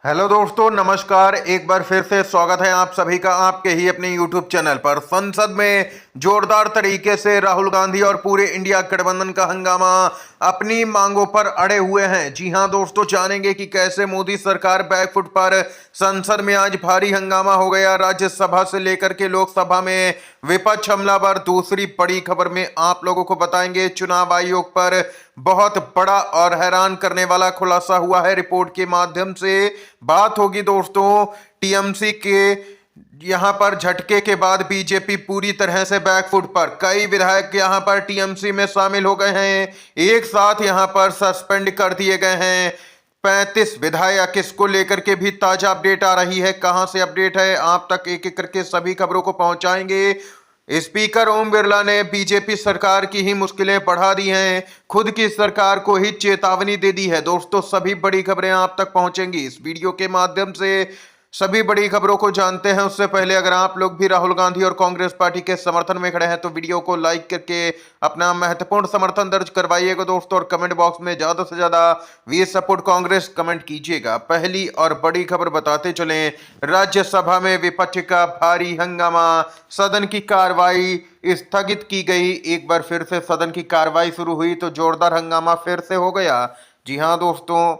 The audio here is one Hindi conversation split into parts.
हेलो दोस्तों, नमस्कार। एक बार फिर से स्वागत है आप सभी का आपके ही अपने यूट्यूब चैनल पर। संसद में जोरदार तरीके से राहुल गांधी और पूरे इंडिया गठबंधन का हंगामा अपनी मांगों पर अड़े हुए हैं। जी हां दोस्तों, जानेंगे कि कैसे मोदी सरकार बैकफुट पर। संसद में आज भारी हंगामा हो गया। राज्यसभा से लेकर के लोकसभा में विपक्ष हमलावर। दूसरी बड़ी खबर में आप लोगों को बताएंगे, चुनाव आयोग पर बहुत बड़ा और हैरान करने वाला खुलासा हुआ है। रिपोर्ट के माध्यम से बात होगी दोस्तों टीएमसी के यहां पर झटके के बाद बीजेपी पूरी तरह से बैकफुट पर। कई विधायक यहां पर टीएमसी में शामिल हो गए हैं, एक साथ यहां पर सस्पेंड कर दिए गए हैं 35 विधायक। इसको लेकर के भी ताजा अपडेट आ रही है। कहां से अपडेट है, आप तक एक एक करके सभी खबरों को पहुंचाएंगे। स्पीकर ओम बिरला ने बीजेपी सरकार की ही मुश्किलें बढ़ा दी हैं, खुद की सरकार को ही चेतावनी दे दी है। दोस्तों, सभी बड़ी खबरें आप तक पहुंचेंगी इस वीडियो के माध्यम से। सभी बड़ी खबरों को जानते हैं उससे पहले अगर आप लोग भी राहुल गांधी और कांग्रेस पार्टी के समर्थन में खड़े हैं तो वीडियो को लाइक करके अपना महत्वपूर्ण समर्थन दर्ज करवाइएगा दोस्तों, और कमेंट बॉक्स में ज्यादा से ज्यादा वी सपोर्ट कांग्रेस कमेंट कीजिएगा। पहली और बड़ी खबर बताते चलें, राज्यसभा में विपक्ष का भारी हंगामा। सदन की कार्रवाई स्थगित की गई। एक बार फिर से सदन की कार्रवाई शुरू हुई तो जोरदार हंगामा फिर से हो गया। जी हां दोस्तों,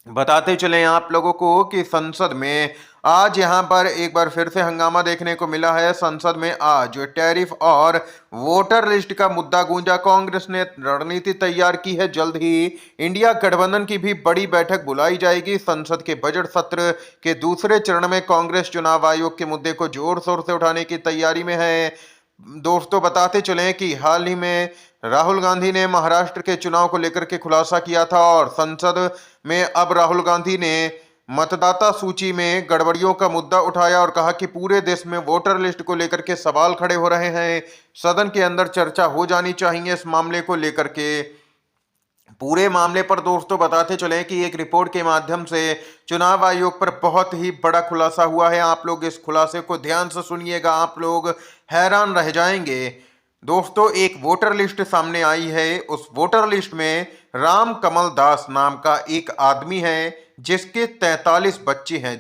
बताते चलें आप लोगों को कि संसद में आज यहां पर एक बार फिर से हंगामा देखने को मिला है। संसद में आज टैरिफ और वोटर लिस्ट का मुद्दा गूंजा। कांग्रेस ने रणनीति तैयार की है, जल्द ही इंडिया गठबंधन की भी बड़ी बैठक बुलाई जाएगी। संसद के बजट सत्र के दूसरे चरण में कांग्रेस चुनाव आयोग के मुद्दे को जोर शोर से उठाने की तैयारी में है। दोस्तों, बताते चलें कि हाल ही में राहुल गांधी ने महाराष्ट्र के चुनाव को लेकर के खुलासा किया था, और संसद में अब राहुल गांधी ने मतदाता सूची में गड़बड़ियों का मुद्दा उठाया और कहा कि पूरे देश में वोटर लिस्ट को लेकर के सवाल खड़े हो रहे हैं। सदन के अंदर चर्चा हो जानी चाहिए इस मामले को लेकर के। पूरे मामले पर दोस्तों बताते चलें कि एक रिपोर्ट के माध्यम से चुनाव आयोग पर बहुत ही बड़ा खुलासा हुआ है। आप लोग इस खुलासे को ध्यान से सुनिएगा, आप लोग हैरान रह जाएंगे। दोस्तों, एक वोटर लिस्ट सामने आई है। उस वोटर लिस्ट में राम कमल दास नाम का एक आदमी है जिसके 43 बच्चे हैं,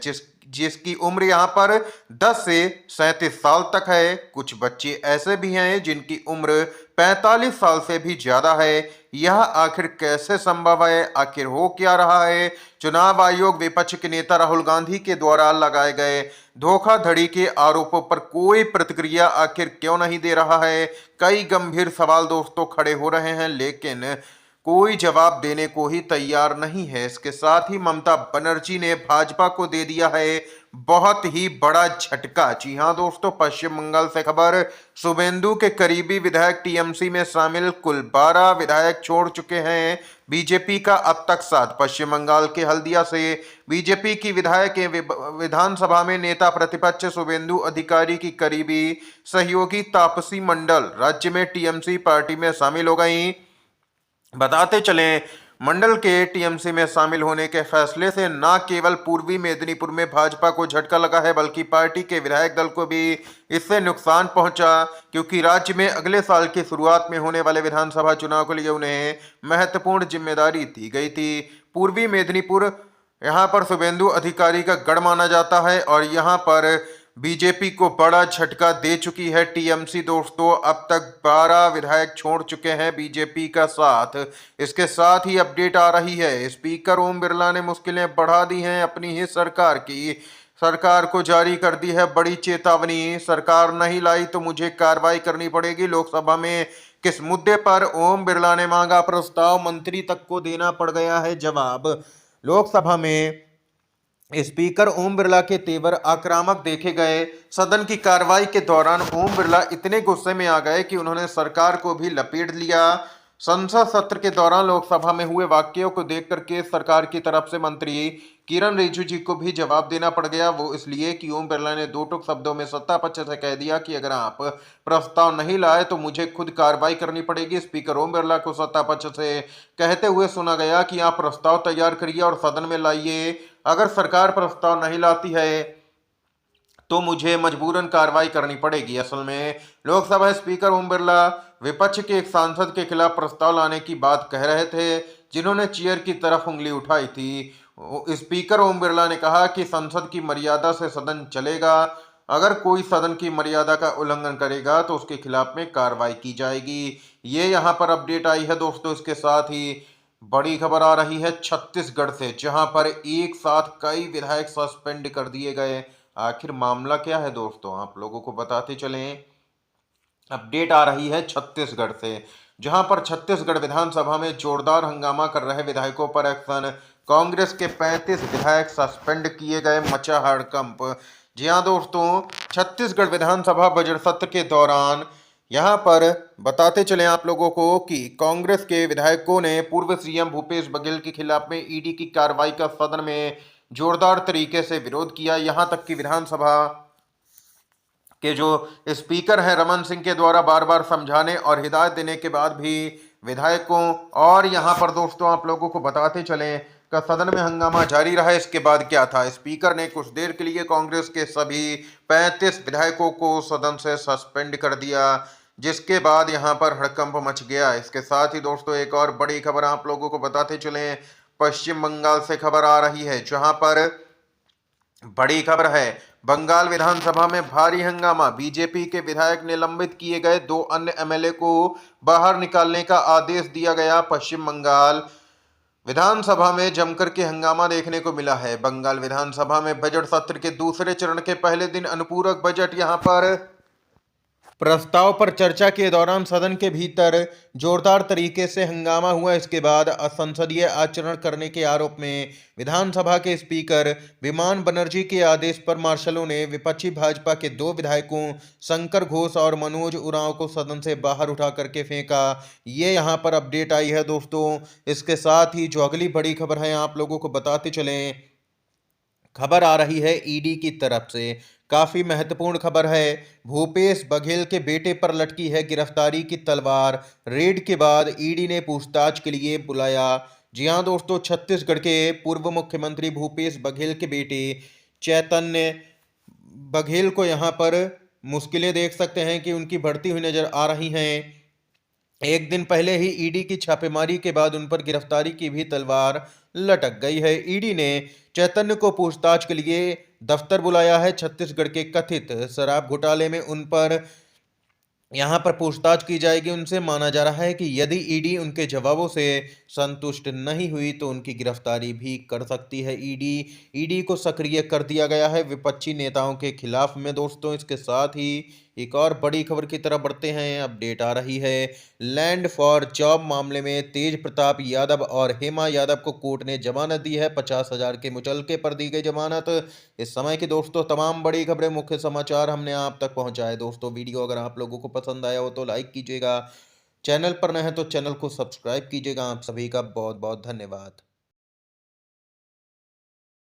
जिसकी उम्र यहाँ पर 10 से 37 साल तक है। कुछ बच्चे ऐसे भी हैं जिनकी उम्र 45 साल से भी ज्यादा है। यह आखिर कैसे संभव है, आखिर हो क्या रहा है? चुनाव आयोग विपक्ष के नेता राहुल गांधी के द्वारा लगाए गए धोखाधड़ी के आरोपों पर कोई प्रतिक्रिया आखिर क्यों नहीं दे रहा है? कई गंभीर सवाल दोस्तों खड़े हो रहे हैं, लेकिन कोई जवाब देने को ही तैयार नहीं है। इसके साथ ही ममता बनर्जी ने भाजपा को दे दिया है बहुत ही बड़ा झटका। जी हां दोस्तों, पश्चिम बंगाल से खबर। शुभेंदु के करीबी विधायक टीएमसी में शामिल कुल 12 विधायक छोड़ चुके हैं बीजेपी का अब तक साथ। पश्चिम बंगाल के हल्दिया से बीजेपी की विधायक विधानसभा में नेता प्रतिपक्ष शुभेंदु अधिकारी की करीबी सहयोगी तापसी मंडल राज्य में टीएमसी पार्टी में शामिल हो गई। बताते चलें, मंडल के टीएमसी में शामिल होने के फैसले से न केवल पूर्वी मेदिनीपुर में भाजपा को झटका लगा है, बल्कि पार्टी के विधायक दल को भी इससे नुकसान पहुंचा, क्योंकि राज्य में अगले साल की शुरुआत में होने वाले विधानसभा चुनाव के लिए उन्हें महत्वपूर्ण जिम्मेदारी दी गई थी। पूर्वी मेदिनीपुर यहाँ पर शुभेंदु अधिकारी का गढ़ माना जाता है, और यहाँ पर बीजेपी को बड़ा झटका दे चुकी है टीएमसी। दोस्तों, अब तक 12 विधायक छोड़ चुके हैं बीजेपी का साथ। इसके साथ ही अपडेट आ रही है, स्पीकर ओम बिरला ने मुश्किलें बढ़ा दी हैं अपनी ही सरकार की। सरकार को जारी कर दी है बड़ी चेतावनी, सरकार नहीं लाई तो मुझे कार्रवाई करनी पड़ेगी। लोकसभा में किस मुद्दे पर ओम बिरला ने मांगा प्रस्ताव, मंत्री तक को देना पड़ गया है जवाब। लोकसभा में स्पीकर ओम बिरला के तेवर आक्रामक देखे गए। सदन की कार्रवाई के दौरान ओम बिरला इतने गुस्से में आ गए कि उन्होंने सरकार को भी लपेट लिया। संसद सत्र के दौरान लोकसभा में हुए वाकयों को देख करके सरकार की तरफ से मंत्री किरण रिजिजू जी को भी जवाब देना पड़ गया। वो इसलिए कि ओम बिरला ने दो टूक शब्दों में सत्ता पक्ष से कह दिया कि अगर आप प्रस्ताव नहीं लाए तो मुझे खुद कार्रवाई करनी पड़ेगी। स्पीकर ओम बिरला को सत्ता पक्ष से कहते हुए सुना गया कि आप प्रस्ताव तैयार करिए और सदन में लाइए। अगर सरकार प्रस्ताव नहीं लाती है तो मुझे मजबूरन कार्रवाई करनी पड़ेगी। असल में लोकसभा स्पीकर ओम बिरला विपक्ष के एक सांसद के खिलाफ प्रस्ताव लाने की बात कह रहे थे, जिन्होंने चेयर की तरफ उंगली उठाई थी। स्पीकर ओम बिरला ने कहा कि संसद की मर्यादा से सदन चलेगा। अगर कोई सदन की मर्यादा का उल्लंघन करेगा तो उसके खिलाफ में कार्रवाई की जाएगी। ये यहाँ पर अपडेट आई है दोस्तों। इसके साथ ही बड़ी खबर आ रही है छत्तीसगढ़ से, जहां पर एक साथ कई विधायक सस्पेंड कर दिए गए। आखिर मामला क्या है दोस्तों, आप लोगों को बताते चलें। अपडेट आ रही है छत्तीसगढ़ से, जहां पर छत्तीसगढ़ विधानसभा में जोरदार हंगामा कर रहे विधायकों पर एक्शन। कांग्रेस के 35 विधायक सस्पेंड किए गए, मचा हड़कंप। जी हां दोस्तों, छत्तीसगढ़ विधानसभा बजट सत्र के दौरान यहां पर बताते चले आप लोगों को कि कांग्रेस के विधायकों ने पूर्व सीएम भूपेश बघेल के खिलाफ में ईडी की कार्रवाई का सदन में जोरदार तरीके से विरोध किया। यहां तक कि विधानसभा के जो स्पीकर हैं रमन सिंह के द्वारा बार बार समझाने और हिदायत देने के बाद भी विधायकों और यहां पर दोस्तों आप लोगों को बताते चलें का सदन में हंगामा जारी रहा। इसके बाद क्या था, स्पीकर ने कुछ देर के लिए कांग्रेस के सभी 35 विधायकों को सदन से सस्पेंड कर दिया, जिसके बाद यहां पर हड़कंप मच गया। इसके साथ ही दोस्तों एक और बड़ी खबर आप लोगों को बताते चलें, पश्चिम बंगाल से खबर आ रही है, जहां पर बड़ी खबर है, बंगाल विधानसभा में भारी हंगामा। बीजेपी के विधायक निलंबित किए गए, 2 अन्य एमएलए को बाहर निकालने का आदेश दिया गया। पश्चिम बंगाल विधानसभा में जमकर के हंगामा देखने को मिला है। बंगाल विधानसभा में बजट सत्र के दूसरे चरण के पहले दिन अनुपूरक बजट यहां पर प्रस्ताव पर चर्चा के दौरान सदन के भीतर जोरदार तरीके से हंगामा हुआ। इसके बाद असंसदीय आचरण करने के आरोप में विधानसभा के स्पीकर विमान बनर्जी के आदेश पर मार्शलों ने विपक्षी भाजपा के 2 विधायकों शंकर घोष और मनोज उरांव को सदन से बाहर उठा करके फेंका। ये यहाँ पर अपडेट आई है दोस्तों। इसके साथ ही जो अगली बड़ी खबर है आप लोगों को बताते चलें, खबर आ रही है ईडी की तरफ से, काफी महत्वपूर्ण खबर है। भूपेश बघेल के बेटे पर लटकी है गिरफ्तारी की तलवार। रेड के बाद ईडी ने पूछताछ के लिए बुलाया। जी हां दोस्तों, छत्तीसगढ़ के पूर्व मुख्यमंत्री भूपेश बघेल के बेटे चैतन्य बघेल को यहां पर मुश्किलें देख सकते हैं कि उनकी बढ़ती हुई नजर आ रही हैं। एक दिन पहले ही ईडी की छापेमारी के बाद उन पर गिरफ्तारी की भी तलवार लटक गई है। ईडी ने चैतन्य को पूछताछ के लिए दफ्तर बुलाया है। छत्तीसगढ़ के कथित शराब घोटाले में उन पर यहां पर पूछताछ की जाएगी। उनसे माना जा रहा है कि यदि ईडी उनके जवाबों से संतुष्ट नहीं हुई तो उनकी गिरफ्तारी भी कर सकती है। ईडी को सक्रिय कर दिया गया है विपक्षी नेताओं के खिलाफ में दोस्तों। इसके साथ ही एक और बड़ी खबर की तरफ बढ़ते हैं। अपडेट आ रही है, लैंड फॉर जॉब मामले में तेज प्रताप यादव और हेमा यादव को कोर्ट ने जमानत दी है। 50,000 के मुचलके पर दी गई जमानत। इस समय की दोस्तों तमाम बड़ी खबरें, मुख्य समाचार हमने आप तक पहुंचाए दोस्तों। वीडियो अगर आप लोगों को पसंद आया हो तो लाइक कीजिएगा, चैनल पर नए हैं तो चैनल को सब्सक्राइब कीजिएगा। आप सभी का बहुत बहुत धन्यवाद।